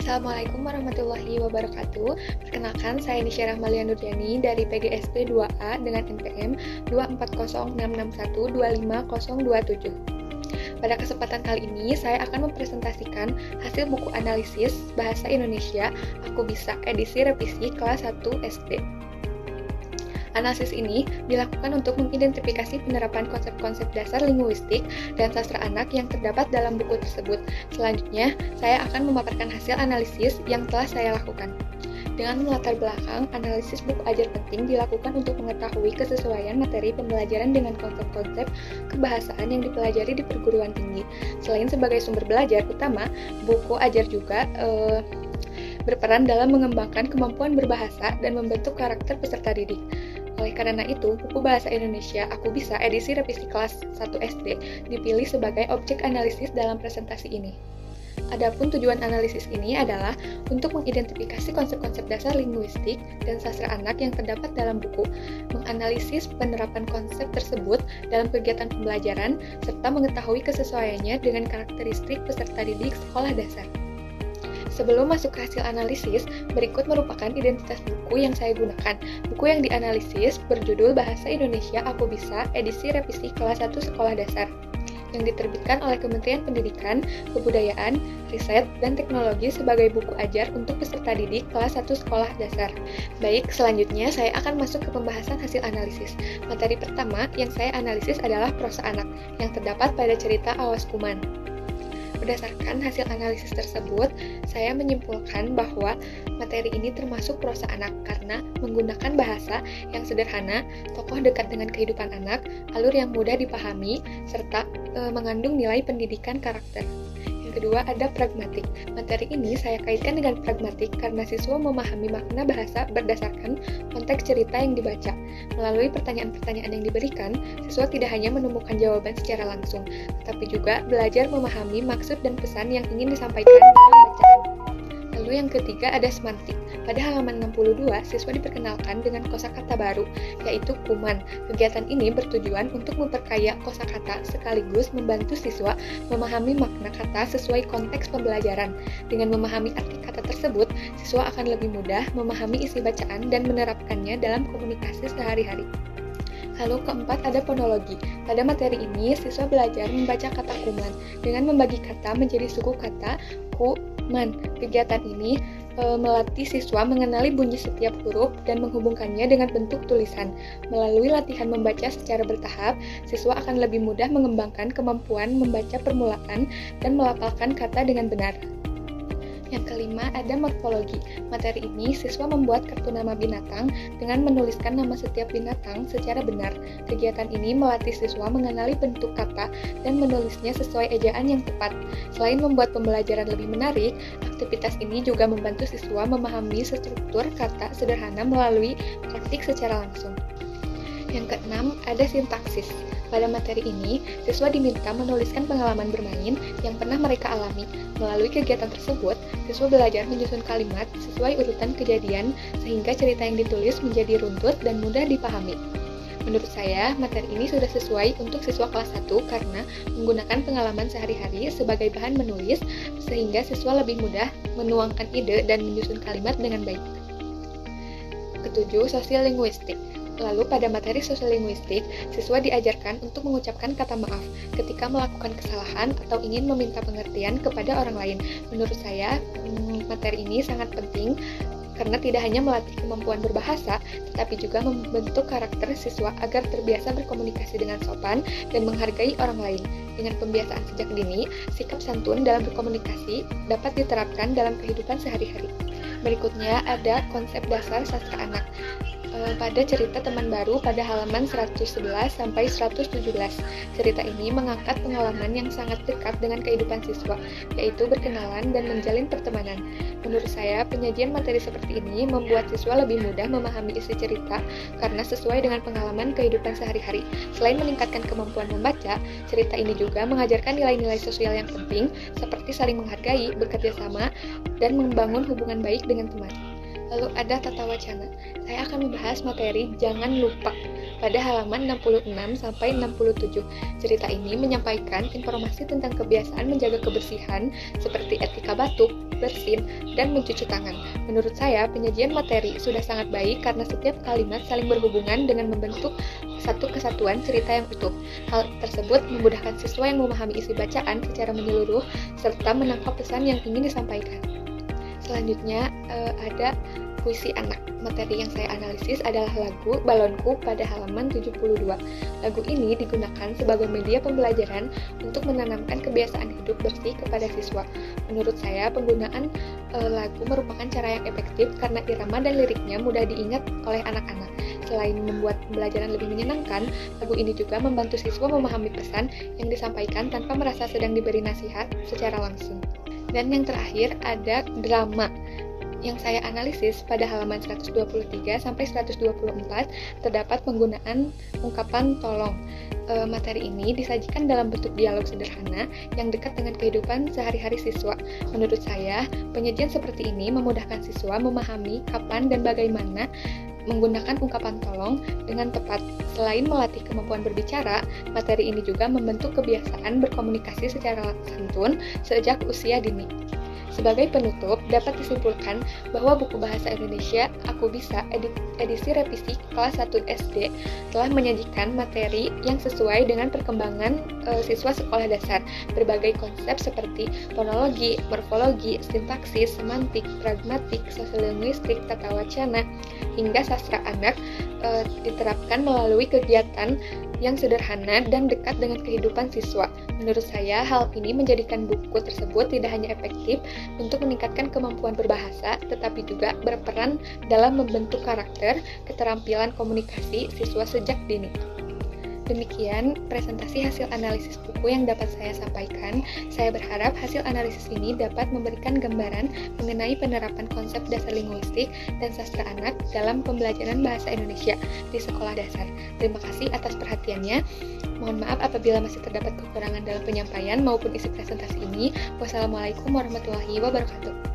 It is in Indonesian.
Assalamualaikum warahmatullahi wabarakatuh. Perkenalkan, saya Nisha Rahmalia Nurjani dari PGSP 2A dengan NPM 24066125027. Pada kesempatan kali ini, saya akan mempresentasikan hasil buku analisis Bahasa Indonesia Aku Bisa edisi revisi kelas 1 SD. Analisis ini dilakukan untuk mengidentifikasi penerapan konsep-konsep dasar linguistik dan sastra anak yang terdapat dalam buku tersebut. Selanjutnya, saya akan memaparkan hasil analisis yang telah saya lakukan. Dengan melatar belakang, analisis buku ajar penting dilakukan untuk mengetahui kesesuaian materi pembelajaran dengan konsep-konsep kebahasaan yang dipelajari di perguruan tinggi. Selain sebagai sumber belajar utama, buku ajar juga berperan dalam mengembangkan kemampuan berbahasa dan membentuk karakter peserta didik. Oleh karena itu, buku Bahasa Indonesia Aku Bisa edisi revisi kelas 1 SD dipilih sebagai objek analisis dalam presentasi ini. Adapun tujuan analisis ini adalah untuk mengidentifikasi konsep-konsep dasar linguistik dan sastra anak yang terdapat dalam buku, menganalisis penerapan konsep tersebut dalam kegiatan pembelajaran, serta mengetahui kesesuaiannya dengan karakteristik peserta didik sekolah dasar. Sebelum masuk ke hasil analisis, berikut merupakan identitas buku yang saya gunakan. Buku yang dianalisis berjudul Bahasa Indonesia Aku Bisa edisi revisi kelas 1 sekolah dasar, yang diterbitkan oleh Kementerian Pendidikan, Kebudayaan, Riset, dan Teknologi sebagai buku ajar untuk peserta didik kelas 1 sekolah dasar. Baik, selanjutnya saya akan masuk ke pembahasan hasil analisis. Materi pertama yang saya analisis adalah prosa anak, yang terdapat pada cerita Awas Kuman. Berdasarkan hasil analisis tersebut, saya menyimpulkan bahwa materi ini termasuk prosa anak karena menggunakan bahasa yang sederhana, tokoh dekat dengan kehidupan anak, alur yang mudah dipahami, serta mengandung nilai pendidikan karakter. Yang kedua ada pragmatik. Materi ini saya kaitkan dengan pragmatik karena siswa memahami makna bahasa berdasarkan konteks cerita yang dibaca. Melalui pertanyaan-pertanyaan yang diberikan, siswa tidak hanya menemukan jawaban secara langsung, tetapi juga belajar memahami maksud dan pesan yang ingin disampaikan dalam bacaan. Lalu yang ketiga ada semantik. Pada halaman 62, siswa diperkenalkan dengan kosakata baru, yaitu kuman. Kegiatan ini bertujuan untuk memperkaya kosakata sekaligus membantu siswa memahami makna kata sesuai konteks pembelajaran. Dengan memahami arti kata tersebut, siswa akan lebih mudah memahami isi bacaan dan menerapkannya dalam komunikasi sehari-hari. Lalu keempat ada fonologi. Pada materi ini, siswa belajar membaca kata kuman dengan membagi kata menjadi suku kata ku-man. Kegiatan ini melatih siswa mengenali bunyi setiap huruf dan menghubungkannya dengan bentuk tulisan. Melalui latihan membaca secara bertahap, siswa akan lebih mudah mengembangkan kemampuan membaca permulaan dan melafalkan kata dengan benar. Yang kelima ada morfologi. Materi ini siswa membuat kartu nama binatang dengan menuliskan nama setiap binatang secara benar. Kegiatan ini melatih siswa mengenali bentuk kata dan menulisnya sesuai ejaan yang tepat. Selain membuat pembelajaran lebih menarik, aktivitas ini juga membantu siswa memahami struktur kata sederhana melalui praktik secara langsung. Yang keenam ada sintaksis. Pada materi ini, siswa diminta menuliskan pengalaman bermain yang pernah mereka alami. Melalui kegiatan tersebut, siswa belajar menyusun kalimat sesuai urutan kejadian sehingga cerita yang ditulis menjadi runtut dan mudah dipahami. Menurut saya, materi ini sudah sesuai untuk siswa kelas 1 karena menggunakan pengalaman sehari-hari sebagai bahan menulis sehingga siswa lebih mudah menuangkan ide dan menyusun kalimat dengan baik. Ketujuh, sosial linguistik. Lalu pada materi sosial linguistik, siswa diajarkan untuk mengucapkan kata maaf ketika melakukan kesalahan atau ingin meminta pengertian kepada orang lain. Menurut saya, materi ini sangat penting karena tidak hanya melatih kemampuan berbahasa, tetapi juga membentuk karakter siswa agar terbiasa berkomunikasi dengan sopan dan menghargai orang lain. Dengan pembiasaan sejak dini, sikap santun dalam berkomunikasi dapat diterapkan dalam kehidupan sehari-hari. Berikutnya ada konsep dasar sastra anak. Pada cerita Teman Baru pada halaman 111 sampai 117. Cerita ini mengangkat pengalaman yang sangat dekat dengan kehidupan siswa, yaitu berkenalan dan menjalin pertemanan. Menurut saya, penyajian materi seperti ini membuat siswa lebih mudah memahami isi cerita karena sesuai dengan pengalaman kehidupan sehari-hari. Selain meningkatkan kemampuan membaca, cerita ini juga mengajarkan nilai-nilai sosial yang penting seperti saling menghargai, bekerja sama, dan membangun hubungan baik dengan teman. Lalu ada tata wacana. Saya akan membahas materi Jangan Lupa. pada halaman 66 sampai 67. Cerita ini menyampaikan informasi tentang kebiasaan menjaga kebersihan seperti etika batuk, bersin, dan mencuci tangan. Menurut saya, penyajian materi sudah sangat baik karena setiap kalimat saling berhubungan dengan membentuk satu kesatuan cerita yang utuh. Hal tersebut memudahkan siswa yang memahami isi bacaan secara menyeluruh serta menangkap pesan yang ingin disampaikan. Selanjutnya ada puisi anak. Materi yang saya analisis adalah lagu Balonku pada halaman 72. Lagu ini digunakan sebagai media pembelajaran untuk menanamkan kebiasaan hidup bersih kepada siswa. Menurut saya, penggunaan lagu merupakan cara yang efektif karena irama dan liriknya mudah diingat oleh anak-anak. Selain membuat pembelajaran lebih menyenangkan, lagu ini juga membantu siswa memahami pesan yang disampaikan tanpa merasa sedang diberi nasihat secara langsung. Dan yang terakhir ada drama. Yang saya analisis pada halaman 123 sampai 124 terdapat penggunaan ungkapan tolong. Materi ini disajikan dalam bentuk dialog sederhana yang dekat dengan kehidupan sehari-hari siswa. Menurut saya, penyajian seperti ini memudahkan siswa memahami kapan dan bagaimana menggunakan ungkapan tolong dengan tepat. Selain melatih kemampuan berbicara, materi ini juga membentuk kebiasaan berkomunikasi secara santun sejak usia dini. Sebagai penutup, dapat disimpulkan bahwa buku Bahasa Indonesia Aku Bisa edisi revisi kelas 1 SD telah menyajikan materi yang sesuai dengan perkembangan siswa sekolah dasar. Berbagai konsep seperti fonologi, morfologi, sintaksis, semantik, pragmatik, sosiolinguistik, tata wacana, hingga sastra anak diterapkan melalui kegiatan yang sederhana dan dekat dengan kehidupan siswa. Menurut saya, hal ini menjadikan buku tersebut tidak hanya efektif untuk meningkatkan kemampuan berbahasa, tetapi juga berperan dalam membentuk karakter, keterampilan komunikasi siswa sejak dini. Demikian presentasi hasil analisis buku yang dapat saya sampaikan. Saya berharap hasil analisis ini dapat memberikan gambaran mengenai penerapan konsep dasar linguistik dan sastra anak dalam pembelajaran bahasa Indonesia di sekolah dasar. Terima kasih atas perhatiannya. Mohon maaf apabila masih terdapat kekurangan dalam penyampaian maupun isi presentasi ini. Wassalamualaikum warahmatullahi wabarakatuh.